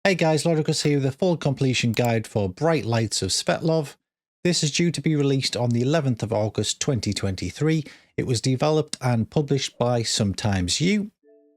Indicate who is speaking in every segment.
Speaker 1: Hey guys, Ludicrous here with a full completion guide for Bright Lights of Svetlov. This is due to be released on the 11th of August 2023. It was developed and published by Sometimes You.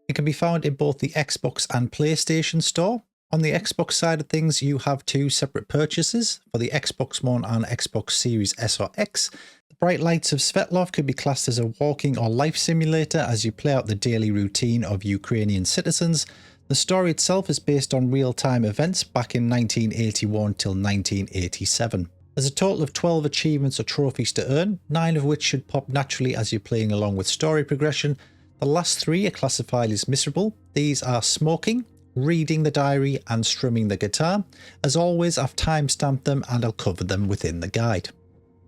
Speaker 1: It can be found in both the Xbox and PlayStation Store. On the Xbox side of things, you have two separate purchases for the Xbox One and Xbox Series S or X. The Bright Lights of Svetlov could be classed as a walking or life simulator as you play out the daily routine of Ukrainian citizens. The story itself is based on real-time events back in 1981 till 1987. There's a total of 12 achievements or trophies to earn, 9 of which should pop naturally as you're playing along with story progression. The last 3 are classified as missable. These are smoking, reading the diary and strumming the guitar. As always, I've timestamped them and I'll cover them within the guide.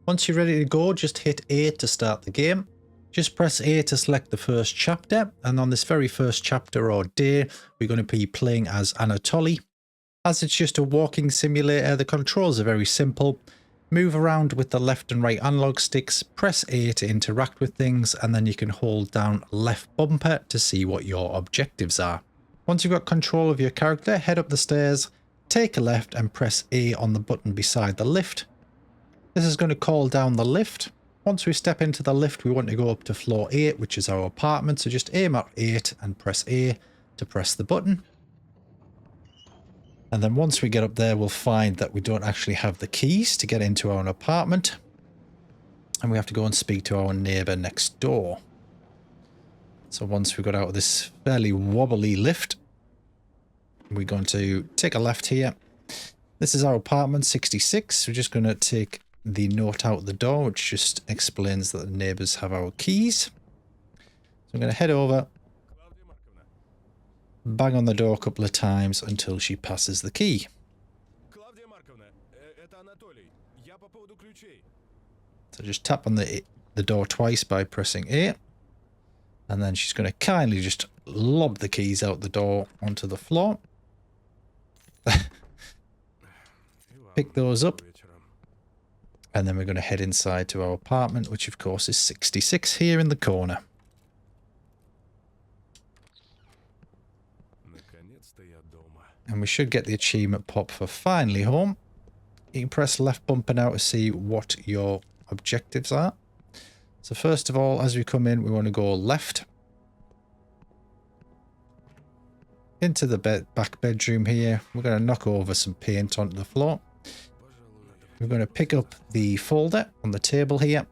Speaker 1: Once you're ready to go, just hit A to start the game. Just press A to select the first chapter, and on this very first chapter or day, we're going to be playing as Anatoly. As it's just a walking simulator, the controls are very simple. Move around with the left and right analog sticks, press A to interact with things, and then you can hold down left bumper to see what your objectives are. Once you've got control of your character, head up the stairs, take a left and press A on the button beside the lift. This is going to call down the lift. Once we step into the lift, we want to go up to floor 8, which is our apartment. So just aim at 8 and press A to press the button. And then once we get up there, we'll find that we don't actually have the keys to get into our apartment. And we have to go and speak to our neighbour next door. So once we got out of this fairly wobbly lift, we're going to take a left here. This is our apartment 66. We're just going to take the note out the door, which just explains that the neighbours have our keys. So I'm going to head over, bang on the door a couple of times until she passes the key. So just tap on the door twice by pressing A, and then she's going to kindly just lob the keys out the door onto the floor. Pick those up. And then we're going to head inside to our apartment, which of course is 66 here in the corner. And we should get the achievement pop for finally home. You can press left bumper now to see what your objectives are. So first of all, as we come in, we want to go left. Into the back bedroom here. We're going to knock over some paint onto the floor. We're going to pick up the folder on the table here,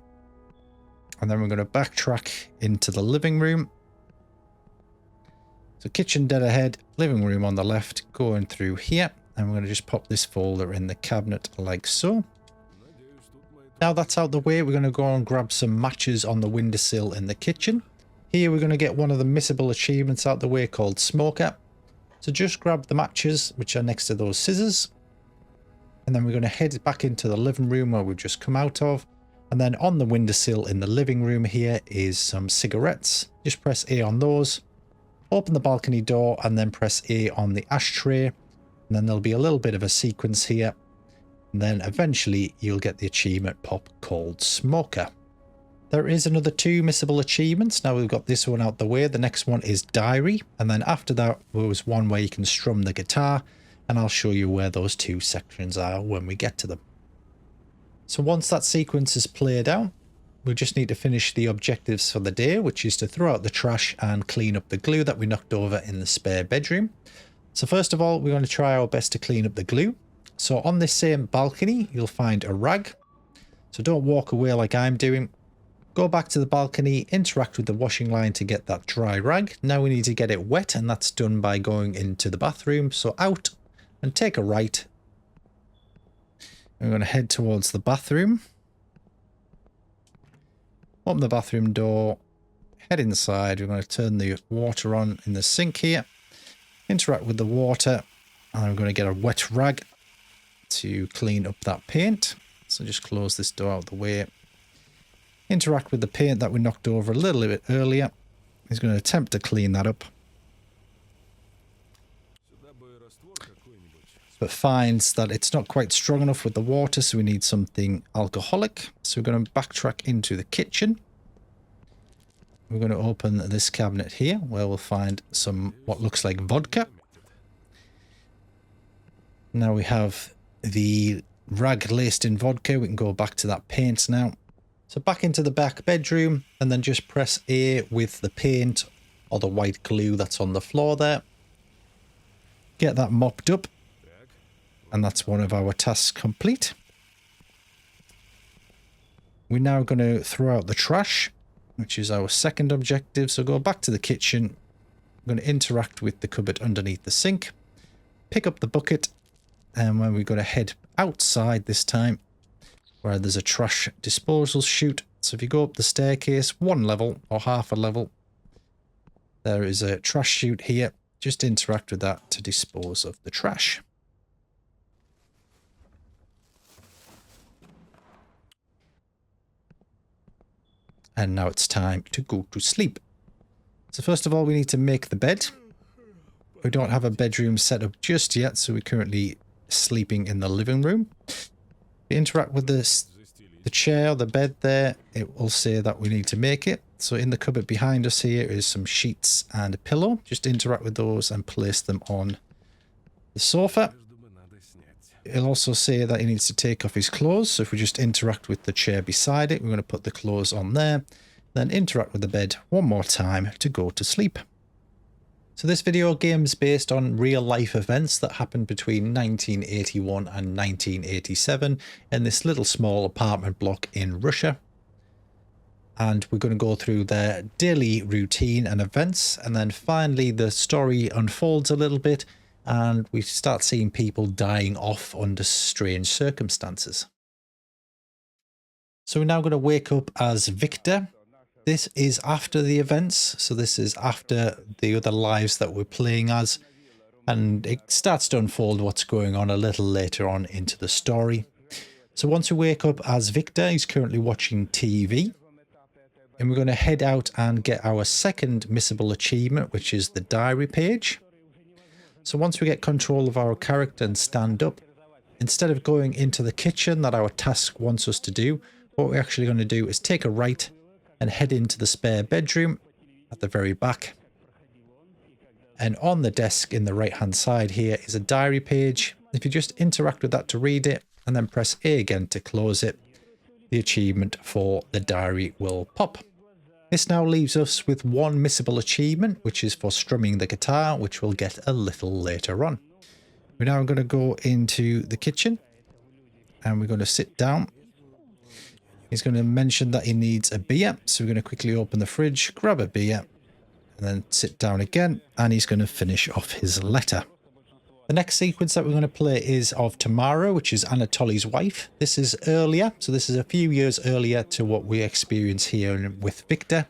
Speaker 1: and then we're going to backtrack into the living room. So kitchen dead ahead, living room on the left, going through here, and we're going to just pop this folder in the cabinet like so. Now that's out the way, we're going to go and grab some matches on the windowsill in the kitchen. Here we're going to get one of the missable achievements out the way called Smoker. So just grab the matches, which are next to those scissors. And then we're going to head back into the living room where we've just come out of. And then on the windowsill in the living room here is some cigarettes. Just press A on those. Open the balcony door and then press A on the ashtray. And then there'll be a little bit of a sequence here. And then eventually you'll get the achievement pop called Smoker. There is another 2 missable achievements. Now we've got this one out the way. The next one is Diary. And then after that there was one where you can strum the guitar. And I'll show you where those 2 sections are when we get to them. So once that sequence is played out, we just need to finish the objectives for the day, which is to throw out the trash and clean up the glue that we knocked over in the spare bedroom. So first of all, we're going to try our best to clean up the glue. So on this same balcony, you'll find a rag. So don't walk away like I'm doing. Go back to the balcony, interact with the washing line to get that dry rag. Now we need to get it wet, and that's done by going into the bathroom. So out. And take a right. We're going to head towards the bathroom. Open the bathroom door. Head inside. We're going to turn the water on in the sink here. Interact with the water. And I'm going to get a wet rag to clean up that paint. So just close this door out of the way. Interact with the paint that we knocked over a little bit earlier. He's going to attempt to clean that up. But finds that it's not quite strong enough with the water, so we need something alcoholic. So we're going to backtrack into the kitchen. We're going to open this cabinet here, where we'll find some what looks like vodka. Now we have the rag laced in vodka. We can go back to that paint now. So back into the back bedroom and then just press A with the paint or the white glue that's on the floor there. Get that mopped up. And that's one of our tasks complete. We're now going to throw out the trash, which is our second objective. So go back to the kitchen. I'm going to interact with the cupboard underneath the sink. Pick up the bucket. And then we're going to head outside this time, where there's a trash disposal chute. So if you go up the staircase, one level or half a level, there is a trash chute here. Just interact with that to dispose of the trash. And now it's time to go to sleep. So first of all, we need to make the bed. We don't have a bedroom set up just yet, so we're currently sleeping in the living room. We interact with the chair, the bed there. It will say that we need to make it. So in the cupboard behind us here is some sheets and a pillow. Just interact with those and place them on the sofa. It'll also say that he needs to take off his clothes. So if we just interact with the chair beside it, we're going to put the clothes on there. Then interact with the bed one more time to go to sleep. So this video game is based on real life events that happened between 1981 and 1987 in this little small apartment block in Russia. And we're going to go through their daily routine and events. And then finally the story unfolds a little bit and we start seeing people dying off under strange circumstances. So we're now going to wake up as Viktor. This is after the events, so this is after the other lives that we're playing as, and it starts to unfold what's going on a little later on into the story. So once we wake up as Viktor, he's currently watching TV, and we're going to head out and get our second missable achievement, which is the diary page. So once we get control of our character and stand up, instead of going into the kitchen that our task wants us to do, what we're actually going to do is take a right and head into the spare bedroom at the very back. And on the desk in the right hand side here is a diary page. If you just interact with that to read it and then press A again to close it, the achievement for the diary will pop. This now leaves us with one missable achievement, which is for strumming the guitar, which we'll get a little later on. We're now going to go into the kitchen and we're going to sit down. He's going to mention that he needs a beer, so we're going to quickly open the fridge, grab a beer, and then sit down again, and he's going to finish off his letter. The next sequence that we're going to play is of Tamara, which is Anatoly's wife. This is earlier, so this is a few years earlier to what we experience here with Viktor.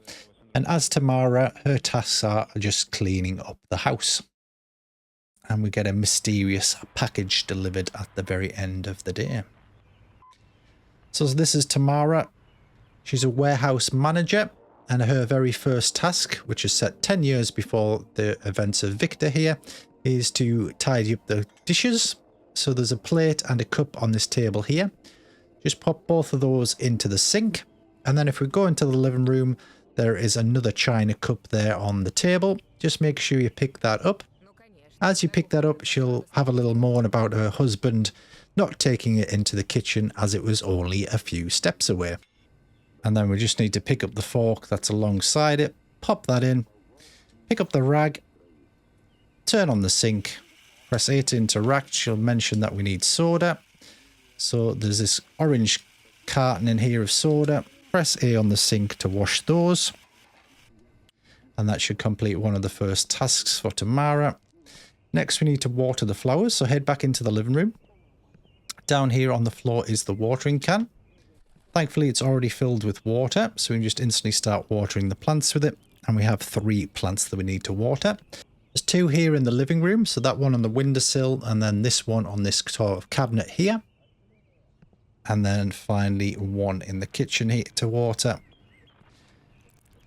Speaker 1: And as Tamara, her tasks are just cleaning up the house. And we get a mysterious package delivered at the very end of the day. So this is Tamara. She's a warehouse manager, and her very first task, which is set 10 years before the events of Viktor here, is to tidy up the dishes. So there's a plate and a cup on this table here. Just pop both of those into the sink. And then if we go into the living room, there is another china cup there on the table. Just make sure you pick that up. As you pick that up, she'll have a little moan about her husband not taking it into the kitchen as it was only a few steps away. And then we just need to pick up the fork that's alongside it, pop that in, pick up the rag, turn on the sink, press A to interact. She'll mention that we need soda. So there's this orange carton in here of soda. Press A on the sink to wash those. And that should complete one of the first tasks for Tamara. Next we need to water the flowers, so head back into the living room. Down here on the floor is the watering can. Thankfully it's already filled with water, so we can just instantly start watering the plants with it. And we have 3 plants that we need to water. There's 2 here in the living room, so that one on the windowsill and then this one on this sort of cabinet here. And then finally 1 in the kitchen here to water.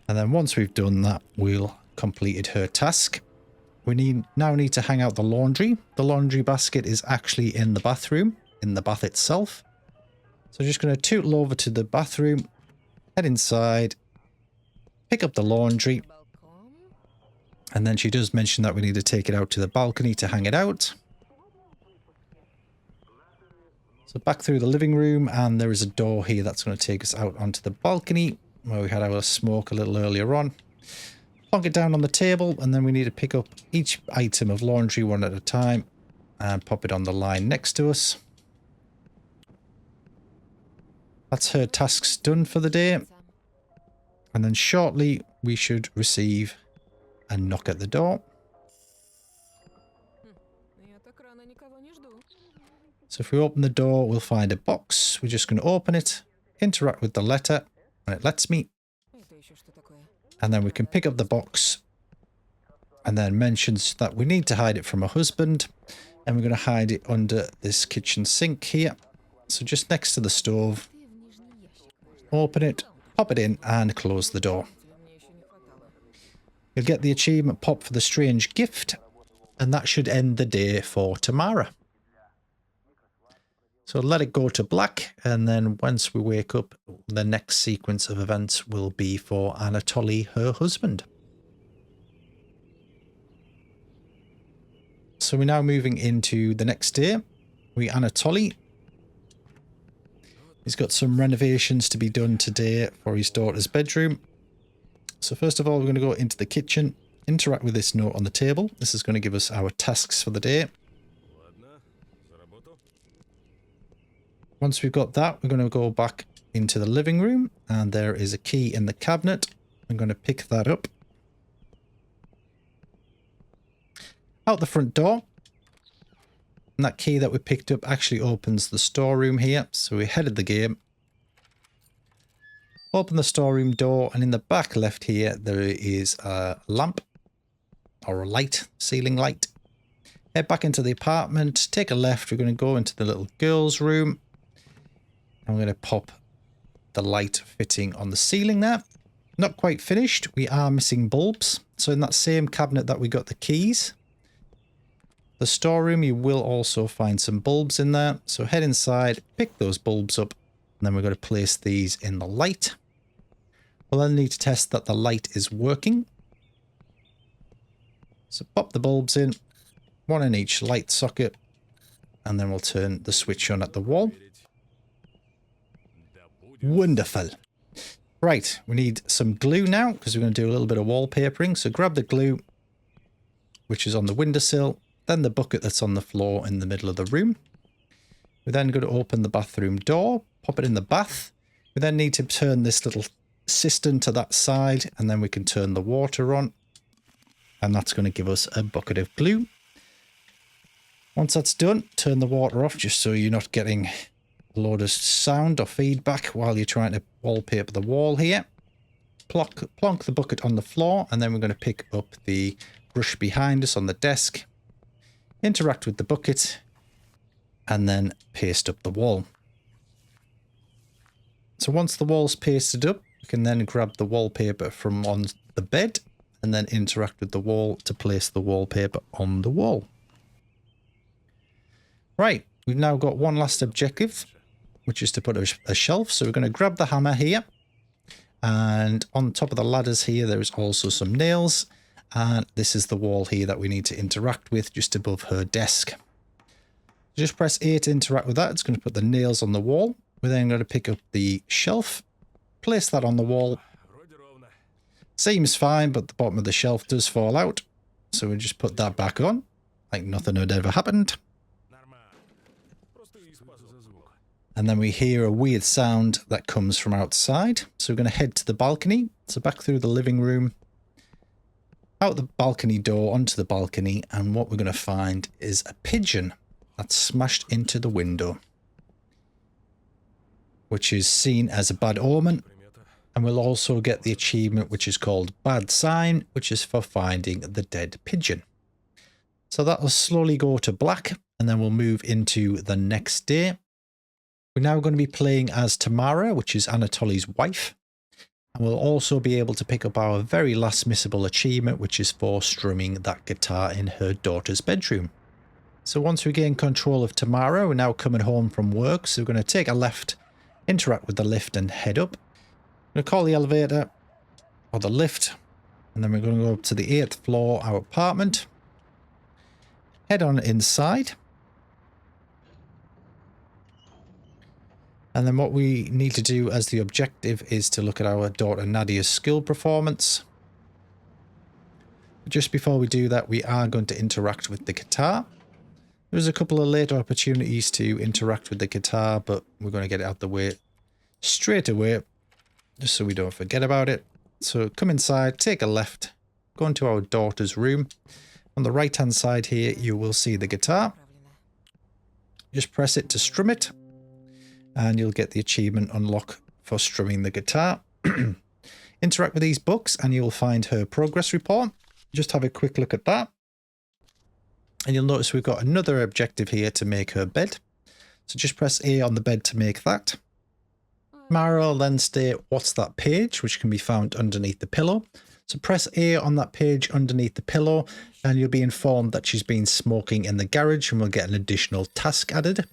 Speaker 1: And then once we've done that, we'll completed her task. We now need to hang out the laundry. The laundry basket is actually in the bathroom, in the bath itself. So I'm just going to tootle over to the bathroom, head inside, pick up the laundry. And then she does mention that we need to take it out to the balcony to hang it out. So back through the living room, and there is a door here that's going to take us out onto the balcony where we had our smoke a little earlier on. Plonk it down on the table, and then we need to pick up each item of laundry one at a time and pop it on the line next to us. That's her tasks done for the day. And then shortly we should receive a knock at the door. So if we open the door, we'll find a box. We're just going to open it, interact with the letter, and it lets me. And then we can pick up the box, and then mentions that we need to hide it from her husband. And we're going to hide it under this kitchen sink here. So just next to the stove. Open it, pop it in, and close the door. You'll get the achievement pop for the strange gift, and that should end the day for Tamara. So let it go to black, and then once we wake up, the next sequence of events will be for Anatoly, her husband. So we're now moving into the next day. Anatoly. He's got some renovations to be done today for his daughter's bedroom. So first of all, we're going to go into the kitchen, interact with this note on the table. This is going to give us our tasks for the day. Once we've got that, we're going to go back into the living room, and there is a key in the cabinet. I'm going to pick that up. Out the front door. And that key that we picked up actually opens the storeroom here. So we headed the game. Open the storeroom door, and in the back left here, there is a lamp or a light, ceiling light. Head back into the apartment, take a left. We're going to go into the little girls' room. I'm going to pop the light fitting on the ceiling there. Not quite finished. We are missing bulbs. So in that same cabinet that we got the keys, the storeroom, you will also find some bulbs in there. So head inside, pick those bulbs up, and then we're going to place these in the light. We'll then need to test that the light is working. So pop the bulbs in, one in each light socket, and then we'll turn the switch on at the wall. Wonderful. Right, we need some glue now because we're going to do a little bit of wallpapering. So grab the glue, which is on the windowsill, then the bucket that's on the floor in the middle of the room. We're then going to open the bathroom door, pop it in the bath. We then need to turn this little cistern to that side, and then we can turn the water on. And that's going to give us a bucket of glue. Once that's done, turn the water off just so you're not getting a load of sound or feedback while you're trying to wallpaper the wall here. Plonk the bucket on the floor, and then we're going to pick up the brush behind us on the desk. Interact with the bucket, and then paste up the wall. So once the wall's pasted up, we can then grab the wallpaper from on the bed, and then interact with the wall to place the wallpaper on the wall. Right, we've now got one last objective, which is to put a shelf. So we're going to grab the hammer here, and on top of the ladders here, there is also some nails, and this is the wall here that we need to interact with just above her desk. Just press A to interact with that. It's going to put the nails on the wall. We're then going to pick up the shelf, place that on the wall. Seems fine, but the bottom of the shelf does fall out. So we just put that back on, like nothing had ever happened. And then we hear a weird sound that comes from outside. So we're going to head to the balcony. So back through the living room, out the balcony door, onto the balcony. And what we're going to find is a pigeon that's smashed into the window, which is seen as a bad omen. And we'll also get the achievement, which is called Bad Sign, which is for finding the dead pigeon. So that will slowly go to black, and then we'll move into the next day. We're now going to be playing as Tamara, which is Anatoly's wife. And we'll also be able to pick up our very last missable achievement, which is for strumming that guitar in her daughter's bedroom. So once we gain control of Tamara, we're now coming home from work. So we're going to take a left, interact with the lift, and head up. We're going to call the elevator, or the lift, and then we're going to go up to the 8th floor, our apartment. Head on inside. And then what we need to do as the objective is to look at our daughter Nadia's skill performance. Just before we do that, we are going to interact with the guitar. There's a couple of later opportunities to interact with the guitar, but we're going to get it out the way straight away, just so we don't forget about it. So come inside, take a left, go into our daughter's room. On the right hand side here, you will see the guitar. Just press it to strum it, and you'll get the achievement unlock for strumming the guitar. Interact with these books and you'll find her progress report. Just have a quick look at that. And you'll notice we've got another objective here to make her bed. So just press A on the bed to make that. Tamara will then state what's that page, which can be found underneath the pillow. So press A on that page underneath the pillow and you'll be informed that she's been smoking in the garage and we'll get an additional task added.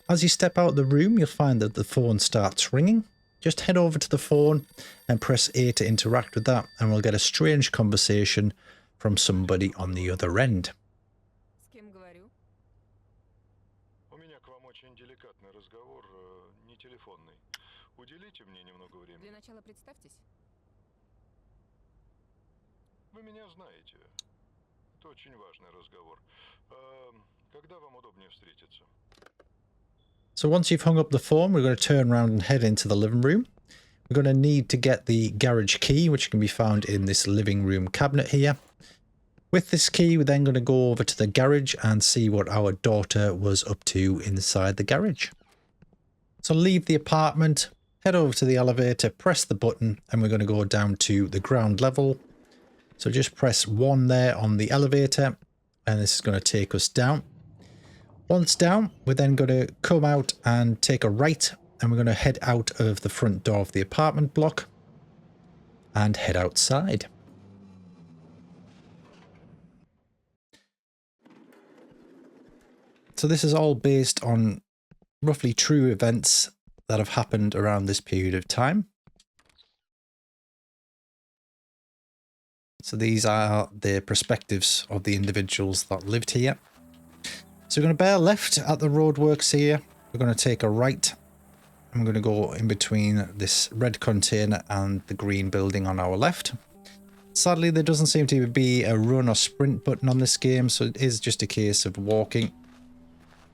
Speaker 1: As you step out of the room, you'll find that the phone starts ringing. Just head over to the phone and press A to interact with that and we'll get a strange conversation from somebody on the other end.
Speaker 2: Вы меня знаете. Это очень важный разговор. Когда вам удобнее встретиться?
Speaker 1: So once you've hung up the phone, we're going to turn around and head into the living room. We're going to need to get the garage key, which can be found in this living room cabinet here. With this key, we're then going to go over to the garage and see what our daughter was up to inside the garage. So leave the apartment, head over to the elevator, press the button, and we're going to go down to the ground level. So just press 1 there on the elevator, and this is going to take us down. Once down, we're then going to come out and take a right, and we're going to head out of the front door of the apartment block and head outside. So this is all based on roughly true events that have happened around this period of time. So these are the perspectives of the individuals that lived here. So we're going to bear left at the roadworks here. We're going to take a right. And we're going to go in between this red container and the green building on our left. Sadly, there doesn't seem to be a run or sprint button on this game, so it is just a case of walking.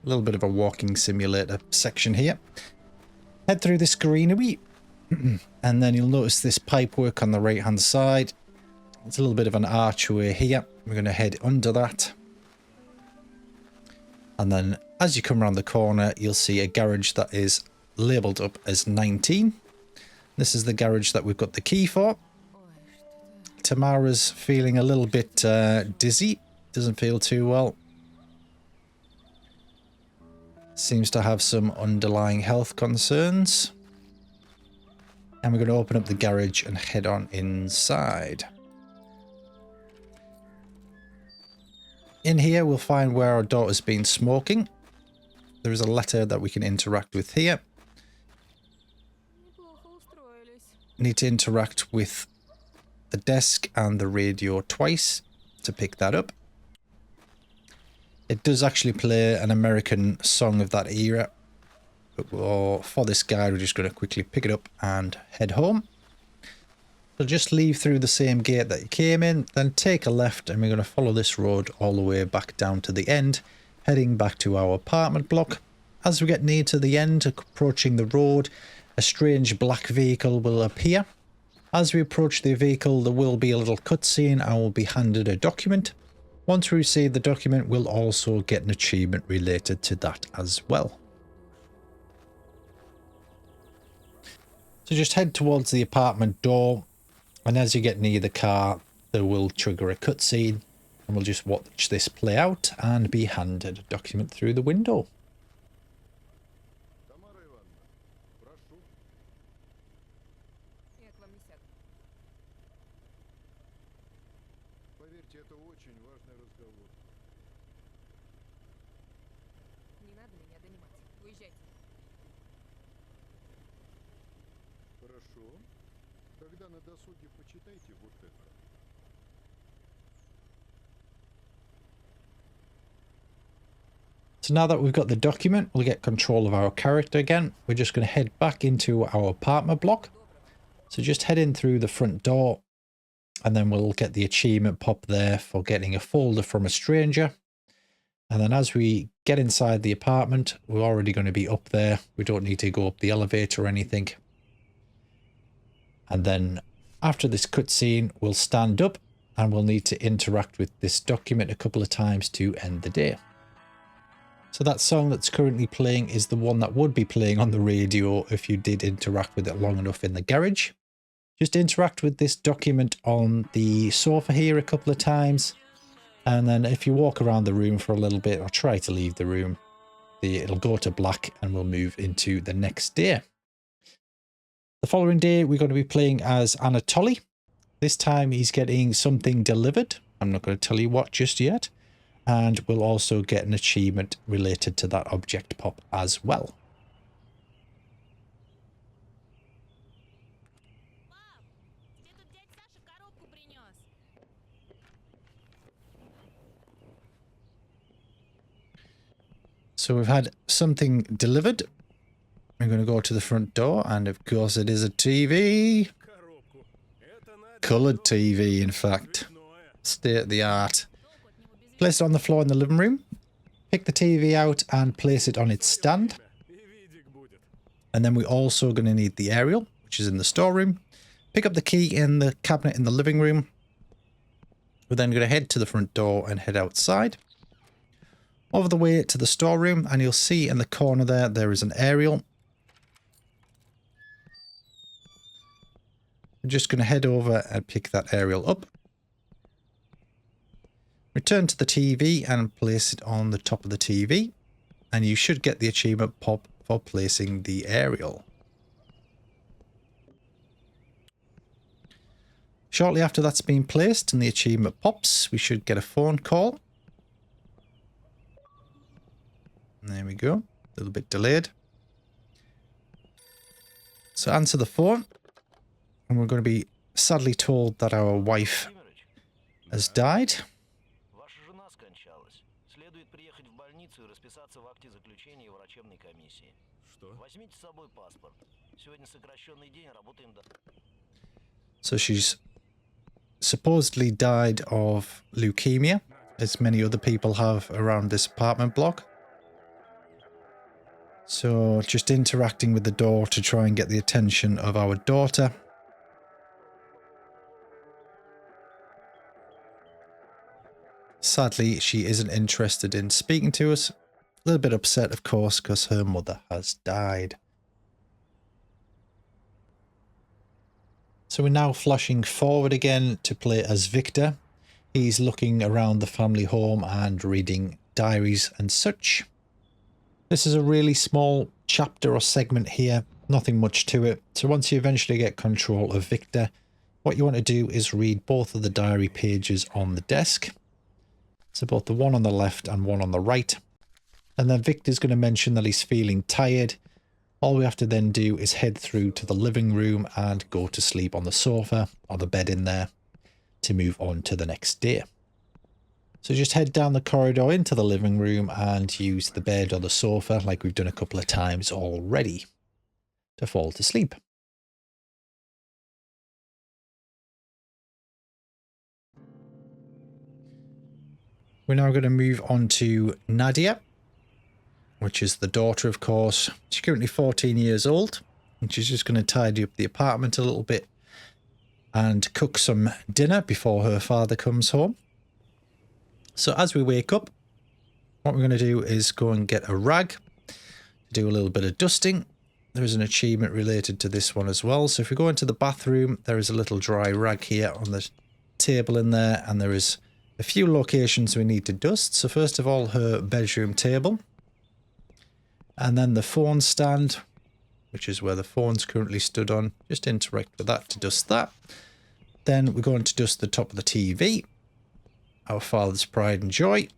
Speaker 1: A little bit of a walking simulator section here. Head through this greenery. And then you'll notice this pipework on the right hand side. It's a little bit of an archway here. We're going to head under that. And then as you come around the corner, you'll see a garage that is labelled up as 19. This is the garage that we've got the key for. Tamara's feeling a little bit dizzy. Doesn't feel too well. Seems to have some underlying health concerns. And we're going to open up the garage and head on inside. In here, we'll find where our daughter's been smoking. There is a letter that we can interact with here. Need to interact with the desk and the radio twice to pick that up. It does actually play an American song of that era. But for this guide, we're just going to quickly pick it up and head home. So just leave through the same gate that you came in, then take a left, and we're going to follow this road all the way back down to the end, heading back to our apartment block. As we get near to the end, approaching the road, a strange black vehicle will appear. As we approach the vehicle, there will be a little cutscene and we'll be handed a document. Once we receive the document, we'll also get an achievement related to that as well. So just head towards the apartment door. And as you get near the car, there will trigger a cutscene, and we'll just watch this play out and be handed a document through the window. So So now that we've got the document, we'll get control of our character again. We're just going to head back into our apartment block. So just head in through the front door, and then we'll get the achievement pop there for getting a folder from a stranger. And then as we get inside the apartment, we're already going to be up there. We don't need to go up the elevator or anything. And then after this cutscene, we'll stand up and we'll need to interact with this document a couple of times to end the day. So that song that's currently playing is the one that would be playing on the radio if you did interact with it long enough in the garage. Just interact with this document on the sofa here a couple of times. And then if you walk around the room for a little bit or try to leave the room, it'll go to black and we'll move into the next day. The following day, we're going to be playing as Anatoly. This time he's getting something delivered. I'm not going to tell you what just yet. And we'll also get an achievement related to that object pop as well. So we've had something delivered. We're going to go to the front door, and of course it is a TV. Coloured TV, in fact. State of the art. Place it on the floor in the living room. Pick the TV out and place it on its stand. And then we're also going to need the aerial, which is in the storeroom. Pick up the key in the cabinet in the living room. We're then going to head to the front door and head outside. Over the way to the storeroom, and you'll see in the corner there is an aerial. We're just going to head over and pick that aerial up. Return to the TV and place it on the top of the TV. And you should get the achievement pop for placing the aerial. Shortly after that's been placed and the achievement pops, we should get a phone call. There we go. A little bit delayed. So answer the phone. And we're going to be sadly told that our wife has died. So she's supposedly died of leukemia, as many other people have around this apartment block. So just interacting with the door to try and get the attention of our daughter. Sadly, she isn't interested in speaking to us. A little bit upset, of course, because her mother has died. So we're now flashing forward again to play as Viktor. He's looking around the family home and reading diaries and such. This is a really small chapter or segment here, nothing much to it. So once you eventually get control of Viktor, what you want to do is read both of the diary pages on the desk. So both the one on the left and one on the right. And then Viktor's going to mention that he's feeling tired. All we have to then do is head through to the living room and go to sleep on the sofa or the bed in there to move on to the next day. So just head down the corridor into the living room and use the bed or the sofa like we've done a couple of times already to fall to sleep. We're now going to move on to Nadia, which is the daughter, of course. She's currently 14 years old, and she's just going to tidy up the apartment a little bit and cook some dinner before her father comes home. So as we wake up, what we're going to do is go and get a rag to do a little bit of dusting. There is an achievement related to this one as well. So if we go into the bathroom, there is a little dry rag here on the table in there, and there is a few locations we need to dust. So first of all, her bedroom table, and then the phone stand, which is where the phone's currently stood on. Just interact with that to dust that. Then we're going to dust the top of the TV, our father's pride and joy.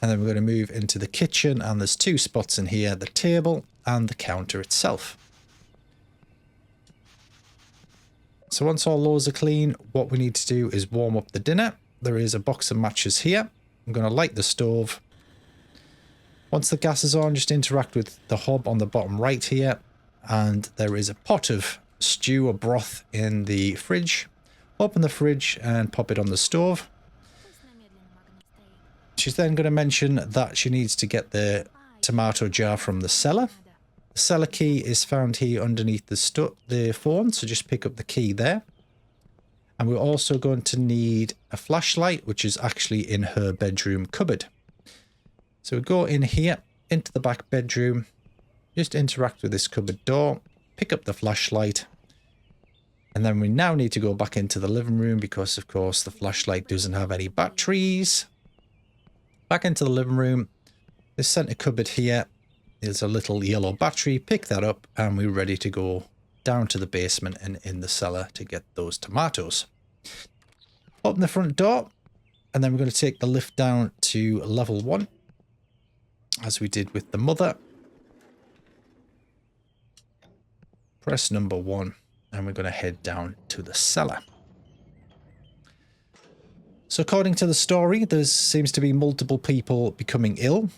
Speaker 1: And then we're going to move into the kitchen, and there's two spots in here, the table and the counter itself. So once all those are clean, what we need to do is warm up the dinner. There is a box of matches here. I'm going to light the stove. Once the gas is on, just interact with the hob on the bottom right here. And there is a pot of stew or broth in the fridge. Open the fridge and pop it on the stove. She's then going to mention that she needs to get the tomato jar from the cellar. The cellar key is found here underneath the phone, so just pick up the key there. And we're also going to need a flashlight, which is actually in her bedroom cupboard. So we go in here, into the back bedroom, just interact with this cupboard door, pick up the flashlight, and then we now need to go back into the living room because, of course, the flashlight doesn't have any batteries. Back into the living room, the center cupboard here, there's a little yellow battery, pick that up, and we're ready to go down to the basement and in the cellar to get those tomatoes. Open the front door, and then we're going to take the lift down to level 1, as we did with the mother. Press number 1, and we're going to head down to the cellar. So according to the story, there seems to be multiple people becoming ill.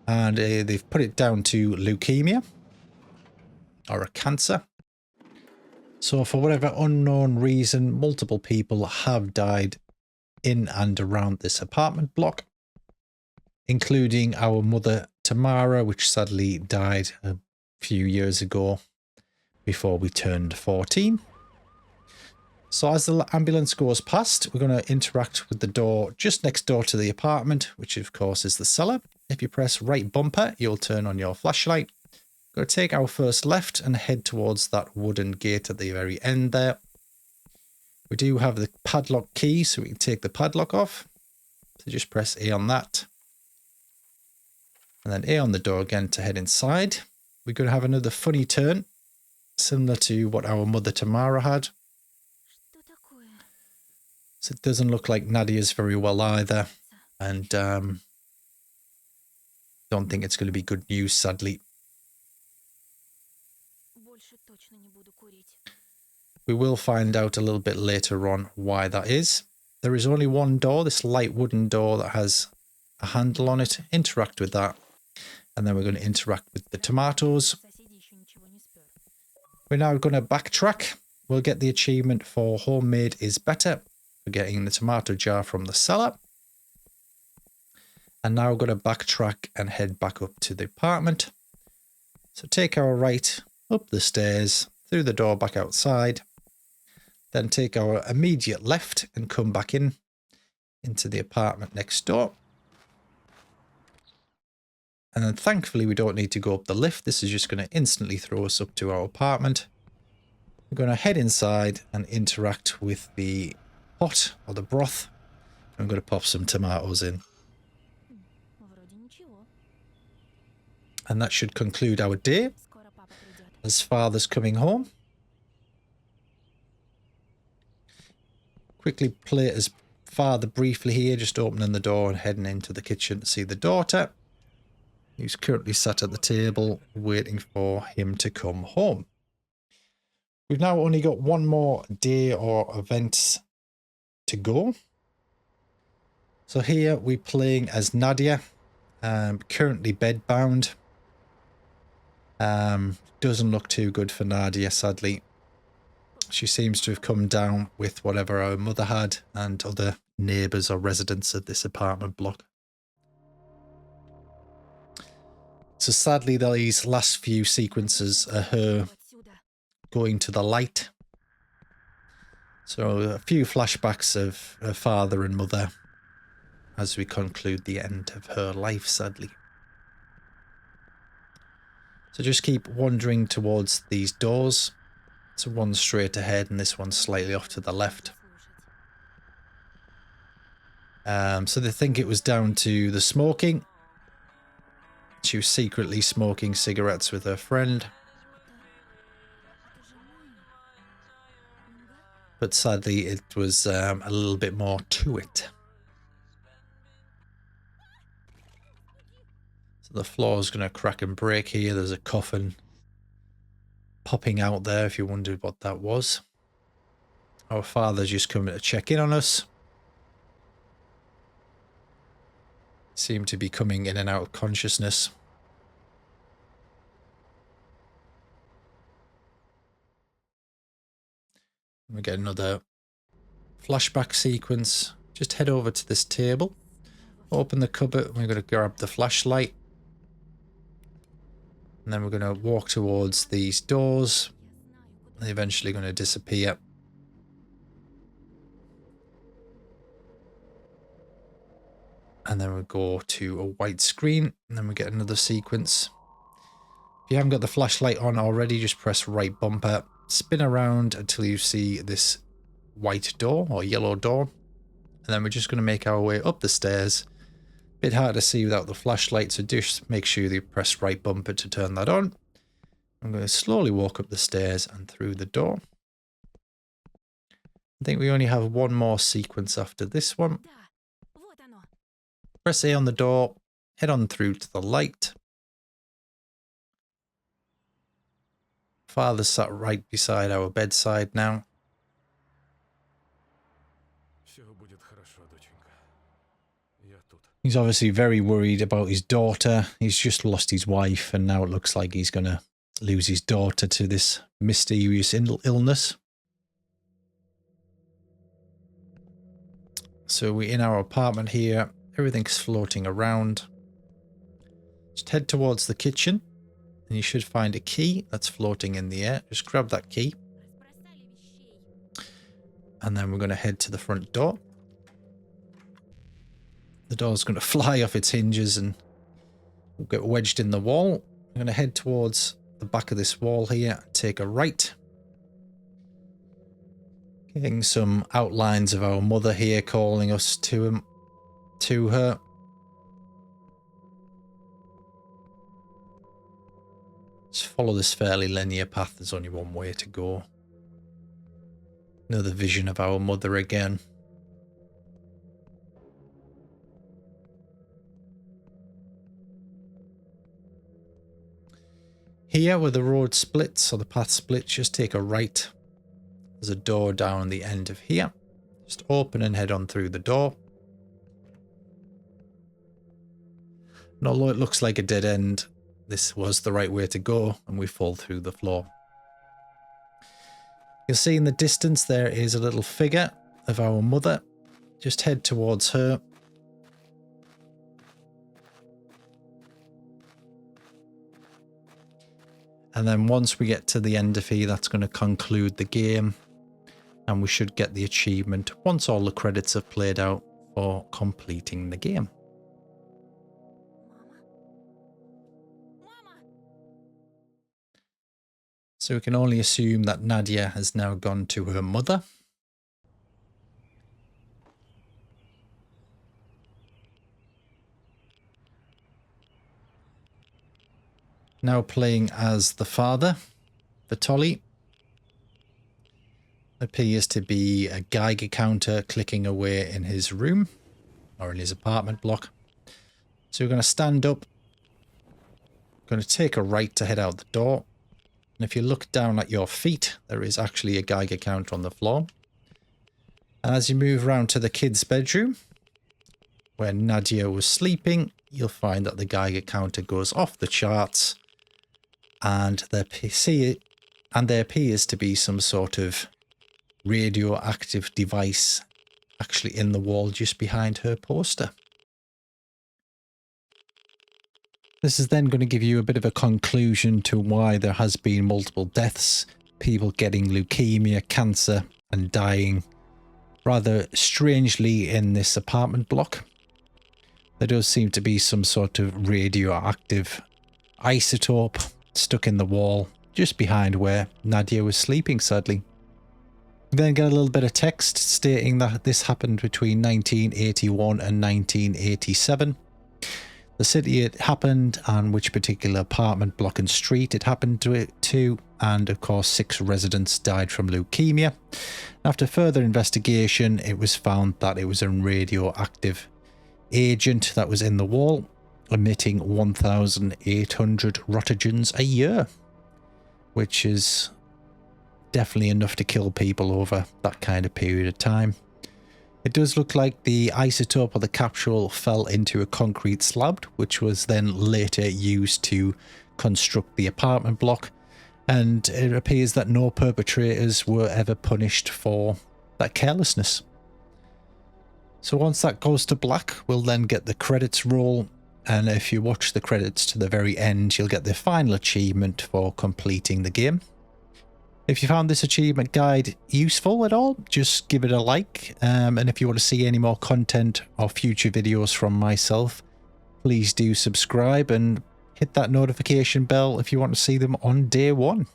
Speaker 1: And they've put it down to leukemia. Or a cancer. So for whatever unknown reason, multiple people have died in and around this apartment block. Including our mother Tamara, which sadly died a few years ago before we turned 14. So as the ambulance goes past, we're going to interact with the door just next door to the apartment, which of course is the cellar. If you press right bumper, you'll turn on your flashlight. We're going to take our first left and head towards that wooden gate at the very end there. We do have the padlock key, so we can take the padlock off. So just press A on that. And then A on the door again to head inside. We're going to have another funny turn, similar to what our mother Tamara had. So it doesn't look like Nadia's very well either. And don't think it's going to be good news, sadly. We will find out a little bit later on why that is. There is only one door, this light wooden door that has a handle on it. Interact with that. And then we're going to interact with the tomatoes. We're now going to backtrack. We'll get the achievement for homemade is better. We're getting the tomato jar from the cellar. And now we're going to backtrack and head back up to the apartment. So take our right up the stairs, through the door back outside. Then take our immediate left and come back in into the apartment next door. And then thankfully we don't need to go up the lift. This is just going to instantly throw us up to our apartment. We're going to head inside and interact with the pot or the broth. I'm going to pop some tomatoes in. And that should conclude our day as father's coming home. Quickly play as father briefly here, just opening the door and heading into the kitchen to see the daughter, who's currently sat at the table waiting for him to come home. We've now only got one more day or event to go. So here we're playing as Nadia, currently bedbound. Doesn't look too good for Nadia, sadly. She seems to have come down with whatever our mother had and other neighbours or residents of this apartment block. So sadly, these last few sequences are her going to the light. So a few flashbacks of her father and mother as we conclude the end of her life, sadly. So just keep wandering towards these doors. So one straight ahead and this one slightly off to the left. So they think it was down to the smoking. She was secretly smoking cigarettes with her friend. But sadly it was a little bit more to it. So the floor is going to crack and break here. There's a coffin popping out there if you wondered what that was. Our father's just coming to check in on us. Seem to be coming in and out of consciousness. We get another flashback sequence. Just head over to this table. Open the cupboard. We're going to grab the flashlight. And then we're going to walk towards these doors. They're eventually going to disappear. And then we'll go to a white screen. And then we get another sequence. If you haven't got the flashlight on already, just press right bumper. Spin around until you see this white door or yellow door. And then we're just going to make our way up the stairs. Bit hard to see without the flashlight, so just make sure you press right bumper to turn that on. I'm going to slowly walk up the stairs and through the door. I think we only have one more sequence after this one. Press A on the door, head on through to the light. Father's sat right beside our bedside now. He's obviously very worried about his daughter. He's just lost his wife and now it looks like he's going to lose his daughter to this mysterious illness. So we're in our apartment here. Everything's floating around. Just head towards the kitchen and you should find a key that's floating in the air. Just grab that key. And then we're going to head to the front door. The door's going to fly off its hinges and we'll get wedged in the wall. I'm going to head towards the back of this wall here, take a right. Getting some outlines of our mother here calling us to her. Just follow this fairly linear path, there's only one way to go. Another vision of our mother again. Here where the road splits, or the path splits, just take a right. There's a door down the end of here. Just open and head on through the door. And although it looks like a dead end, this was the right way to go, and we fall through the floor. You'll see in the distance there is a little figure of our mother. Just head towards her. And then once we get to the end of here, that's going to conclude the game. And we should get the achievement once all the credits have played out for completing the game. So we can only assume that Nadia has now gone to her mother. Now playing as the father, Anatoly. Appears to be a Geiger counter clicking away in his room or in his apartment block. So we're going to stand up, going to take a right to head out the door. And if you look down at your feet, there is actually a Geiger counter on the floor. And as you move around to the kids' bedroom, where Nadia was sleeping, you'll find that the Geiger counter goes off the charts. And there appears to be some sort of radioactive device actually in the wall just behind her poster. This is then going to give you a bit of a conclusion to why there has been multiple deaths, people getting leukemia, cancer, and dying rather strangely in this apartment block. There does seem to be some sort of radioactive isotope stuck in the wall just behind where Nadia was sleeping, sadly. We then get a little bit of text stating that this happened between 1981 and 1987. The city it happened and which particular apartment block and street it happened to, and of course 6 residents died from leukemia. After further investigation, it was found that it was a radioactive agent that was in the wall, emitting 1,800 rotogens a year, which is definitely enough to kill people over that kind of period of time. It does look like the isotope or the capsule fell into a concrete slab, which was then later used to construct the apartment block, and it appears that no perpetrators were ever punished for that carelessness. So once that goes to black, we'll then get the credits roll, and if you watch the credits to the very end, you'll get the final achievement for completing the game. If you found this achievement guide useful at all, just give it a like, and if you want to see any more content or future videos from myself, please do subscribe and hit that notification bell if you want to see them on day one.